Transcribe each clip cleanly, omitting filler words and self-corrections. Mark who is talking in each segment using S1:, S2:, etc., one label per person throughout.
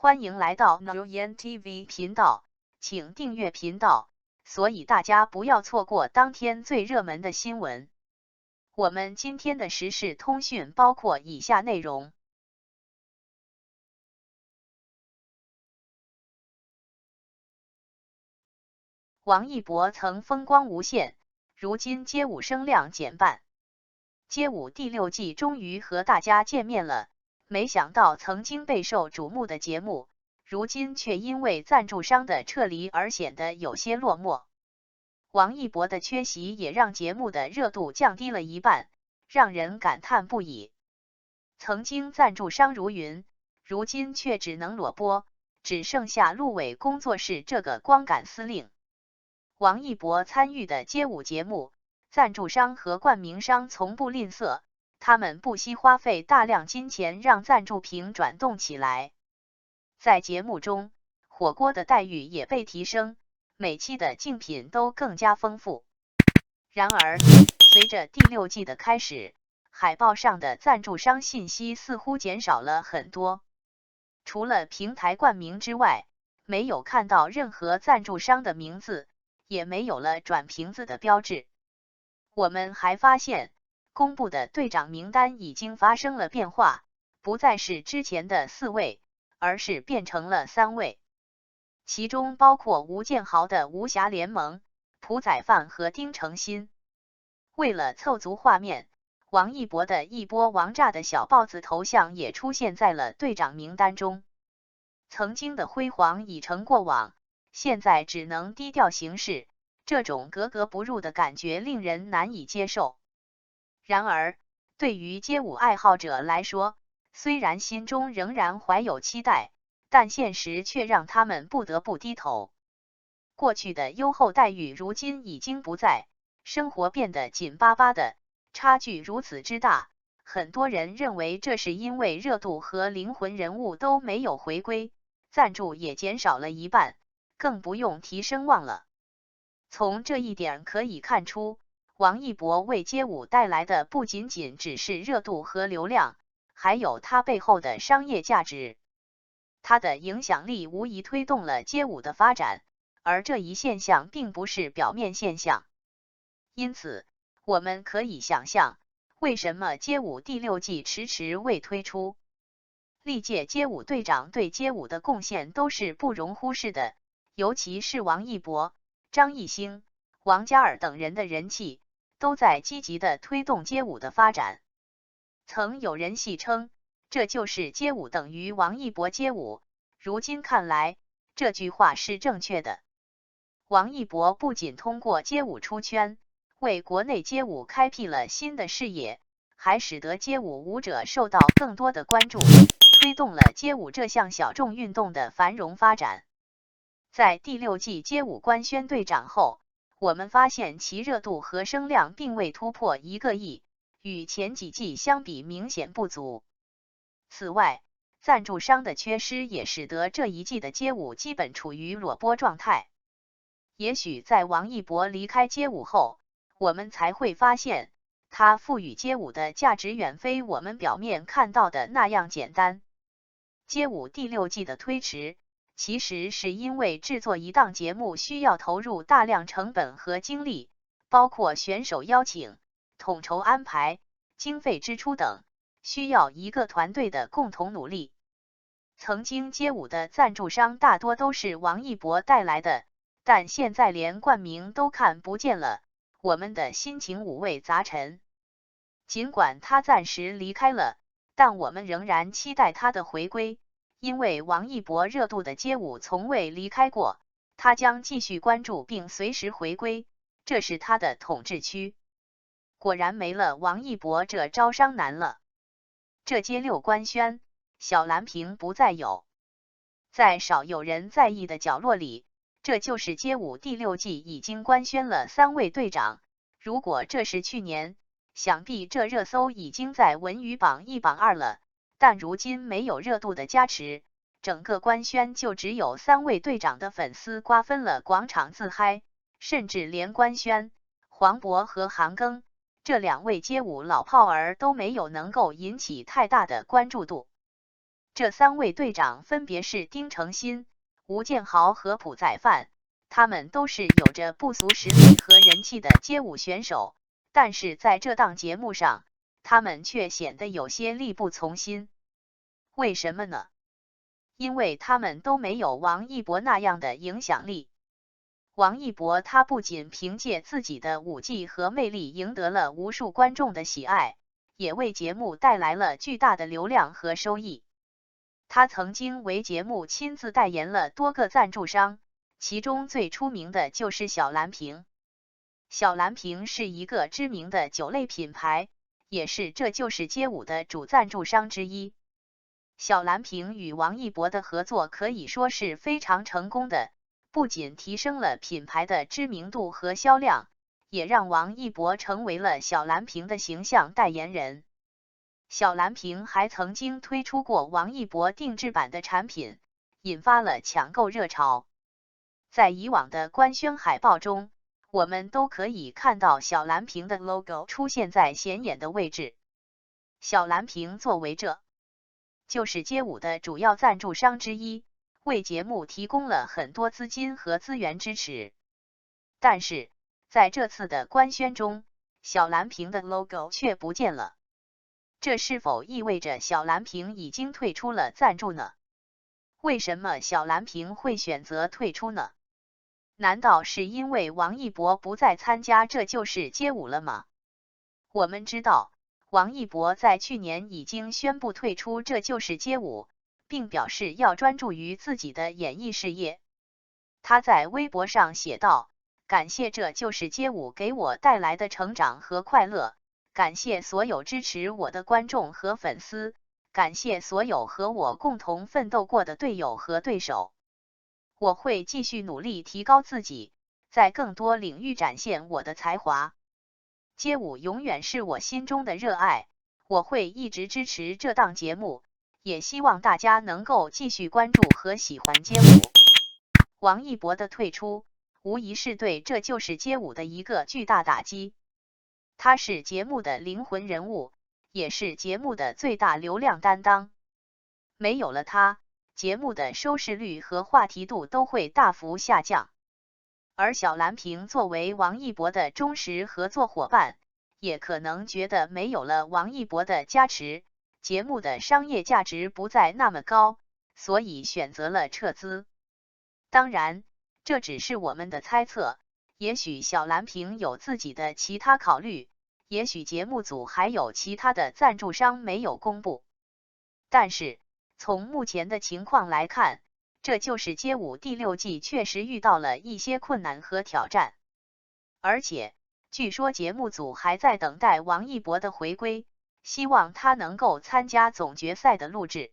S1: 欢迎来到 Nguyen TV 频道，请订阅频道，所以大家不要错过当天最热门的新闻。我们今天的时事通讯包括以下内容：王一博曾风光无限，如今街舞声量减半。街舞第6季终于和大家见面了，没想到曾经备受瞩目的节目，如今却因为赞助商的撤离而显得有些落寞。王一博的缺席也让节目的热度降低了一半，让人感叹不已。曾经赞助商如云，如今却只能裸播，只剩下陆伟工作室这个光杆司令。王一博参与的街舞节目，赞助商和冠名商从不吝啬，他们不惜花费大量金钱让赞助品转动起来。在节目中，火锅的待遇也被提升，每期的竞品都更加丰富。然而，随着第6季的开始，海报上的赞助商信息似乎减少了很多。除了平台冠名之外，没有看到任何赞助商的名字，也没有了转瓶子的标志。我们还发现，公布的队长名单已经发生了变化，不再是之前的4位，而是变成了3位。其中包括吴建豪的无暇联盟、朴宰范和丁程鑫。为了凑足画面，王一博的一波王炸的小豹子头像也出现在了队长名单中。曾经的辉煌已成过往，现在只能低调行事，这种格格不入的感觉令人难以接受。然而，对于街舞爱好者来说，虽然心中仍然怀有期待，但现实却让他们不得不低头。过去的优厚待遇如今已经不在，生活变得紧巴巴的，差距如此之大，很多人认为这是因为热度和灵魂人物都没有回归，赞助也减少了一半，更不用提声望了。从这一点可以看出，王一博为街舞带来的不仅仅只是热度和流量，还有他背后的商业价值。他的影响力无疑推动了街舞的发展，而这一现象并不是表面现象。因此，我们可以想象，为什么街舞第6季迟迟未推出。历届街舞队长对街舞的贡献都是不容忽视的，尤其是王一博、张艺兴、王嘉尔等人的人气，都在积极地推动街舞的发展。曾有人戏称，这就是街舞等于王一博街舞，如今看来，这句话是正确的。王一博不仅通过街舞出圈，为国内街舞开辟了新的视野，还使得街舞舞者受到更多的关注，推动了街舞这项小众运动的繁荣发展。在第6季街舞官宣队长后，我们发现其热度和声量并未突破1个亿，与前几季相比明显不足。此外，赞助商的缺失也使得这一季的街舞基本处于裸播状态。也许在王一博离开街舞后，我们才会发现，他赋予街舞的价值远非我们表面看到的那样简单。街舞第6季的推迟，其实是因为制作一档节目需要投入大量成本和精力，包括选手邀请、统筹安排、经费支出等，需要一个团队的共同努力。曾经街舞的赞助商大多都是王一博带来的，但现在连冠名都看不见了，我们的心情五味杂陈。尽管他暂时离开了，但我们仍然期待他的回归，因为王一博热度的街舞从未离开过，他将继续关注并随时回归，这是他的统治区。果然没了王一博这招商难了。这街6官宣，小蓝瓶不再有。在少有人在意的角落里，这就是街舞第6季已经官宣了3位队长，如果这是去年，想必这热搜已经在文娱榜1榜2了，但如今没有热度的加持，整个官宣就只有3位队长的粉丝瓜分了广场自嗨，甚至连官宣黄渤和韩庚这2位街舞老炮儿都没有能够引起太大的关注度。这3位队长分别是丁程鑫、吴建豪和朴宰范，他们都是有着不俗实力和人气的街舞选手，但是在这档节目上，他们却显得有些力不从心。为什么呢？因为他们都没有王一博那样的影响力。王一博他不仅凭借自己的舞技和魅力赢得了无数观众的喜爱，也为节目带来了巨大的流量和收益。他曾经为节目亲自代言了多个赞助商，其中最出名的就是小蓝瓶。小蓝瓶是一个知名的酒类品牌，也是这就是街舞的主赞助商之一。小蓝瓶与王一博的合作可以说是非常成功的，不仅提升了品牌的知名度和销量，也让王一博成为了小蓝瓶的形象代言人。小蓝瓶还曾经推出过王一博定制版的产品，引发了抢购热潮。在以往的官宣海报中，我们都可以看到小蓝瓶的 logo 出现在显眼的位置。小蓝瓶作为这就是街舞的主要赞助商之一，为节目提供了很多资金和资源支持。但是，在这次的官宣中，小蓝瓶的 logo 却不见了。这是否意味着小蓝瓶已经退出了赞助呢？为什么小蓝瓶会选择退出呢？难道是因为王一博不再参加这就是街舞了吗？我们知道，王一博在去年已经宣布退出这就是街舞，并表示要专注于自己的演艺事业。他在微博上写道：“感谢这就是街舞给我带来的成长和快乐。感谢所有支持我的观众和粉丝，感谢所有和我共同奋斗过的队友和对手。我会继续努力提高自己，在更多领域展现我的才华。街舞永远是我心中的热爱，我会一直支持这档节目，也希望大家能够继续关注和喜欢街舞。”王一博的退出，无疑是对这就是街舞的一个巨大打击。他是节目的灵魂人物，也是节目的最大流量担当。没有了他，节目的收视率和话题度都会大幅下降。而小蓝瓶作为王一博的忠实合作伙伴，也可能觉得没有了王一博的加持，节目的商业价值不再那么高，所以选择了撤资。当然，这只是我们的猜测。也许小蓝瓶有自己的其他考虑，也许节目组还有其他的赞助商没有公布。但是，从目前的情况来看，这就是街舞第6季确实遇到了一些困难和挑战。而且，据说节目组还在等待王一博的回归，希望他能够参加总决赛的录制。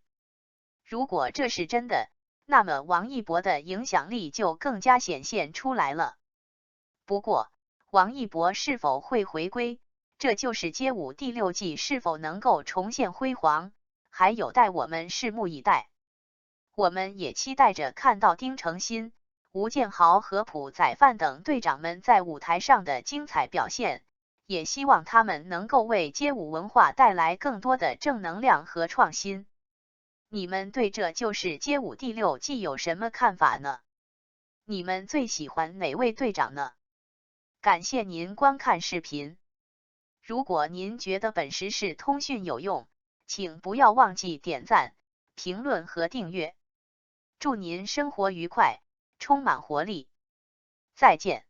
S1: 如果这是真的，那么王一博的影响力就更加显现出来了。不过，王一博是否会回归，这就是街舞第6季是否能够重现辉煌，还有待我们拭目以待。我们也期待着看到丁程鑫、吴建豪和朴宰范等队长们在舞台上的精彩表现，也希望他们能够为街舞文化带来更多的正能量和创新。你们对这就是街舞第6季有什么看法呢？你们最喜欢哪位队长呢？感谢您观看视频。如果您觉得本时事通讯有用，请不要忘记点赞、评论和订阅。祝您生活愉快，充满活力。再见。